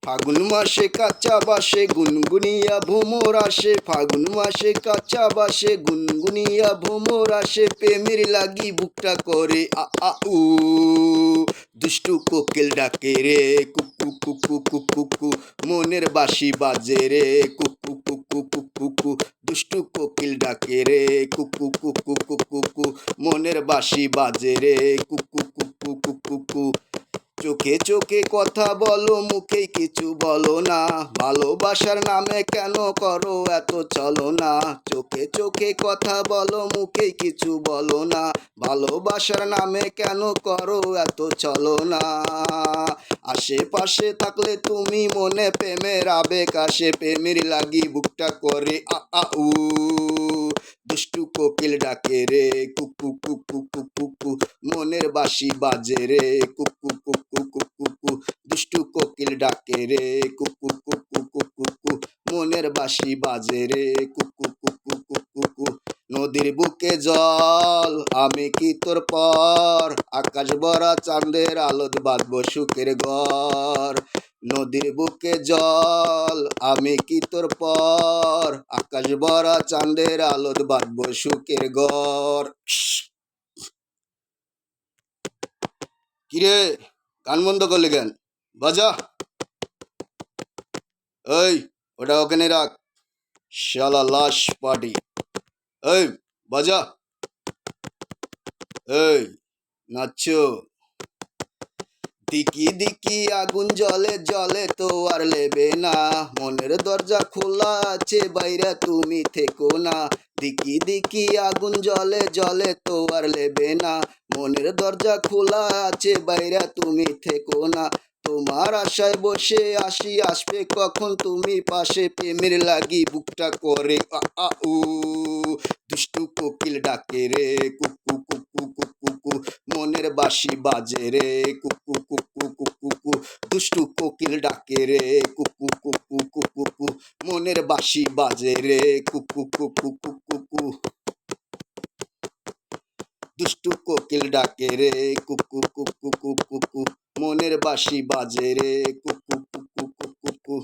ফাগুন মাসে কাঁচা বাসে গুনগুনিয়া ভোমর আসে, ফাগুন মাসে কাঁচা বাসে গুনগুনিয়া ভোমর আসে, প্রেমের লাগি বুকটা করে আ আ উ, দুষ্টু কোকিল ডাকে রে কুকু কুকু কুকু কু, মনের বাঁশি বাজে রে কুকু কুকু কুকু কু, দুষ্টু কোকিল ডাকে রে কুকু কুকু কুকু কু, মনের বাঁশি বাজে রে কুকু কুকু কুকু কু। চোখে চোখে কথা বলো, মুখে কিছু বলো না, ভালোবাসার নামে কেন করো এত চলো না। চোখে চোখে কথা বলো, মুখে কিছু বলো না, ভালোবাসার নামে কেন করো এত চলো না। আশেপাশে থাকলে তুমি মনে প্রেমের আবেগ আসে, প্রেমের লাগি বুকটা করে আ আ উ, দুষ্টু কোকিল ডাকে রে কুকু কুকু কুকু কু, মনের বাঁশি বাজে রে কুকু কুকু কুকু কু, দুষ্টু কোকিল ডাকে রে কুকু কুকু কুকু কু, মনের বাঁশি বাজে রে কুকু কুকু কুকু কু। নদীর বুকে জল আমি কি তোর পর, আকাশ ভরা চাঁদের আলোত বাঁধবো সুখের ঘর। নদীর বুকে জল আমি কি তোর পর, আকাশ ভরা চাঁদের আলোত বাঁধবো সুখের ঘর। কিরে, গান বন্ধ করলি কেন? বাজা। এই, ওটা ওখানে রাখ, শালা লাশ পার্টি। এই, বাজা। এই, নাচছো। দিকি দিকি আগুন জলে জলে তো আর লেবে না, মনের দরজা খোলা আছে বাইরে তুমি থেকো না। দিকি দিকি আগুন জলে জলে তো আর লেবে না, মনের দরজা খোলা আছে বাইরে তুমি থেকো না। তোমার আশায় বসে আসি, আসবে কখন তুমি পাশে, প্রেমের লাগি বুকটা করে আ আ উ, দুষ্টু কোকিল ডাকে রে কুকু কুকু কুকু কু, মনের বাঁশি বাজে রে কুকু কুকু কুকু কু, দুষ্টু কোকিল ডাকে রে কুকু কুকু কুকু কু, মনের বাঁশি বাজে রে কুকু কুকু কুকু কু, দুষ্টু কোকিল ডাকে রে কুকু কুকু কুকু কু, মনের বাঁশি বাজে রে কুকু কুকু কুকু কু।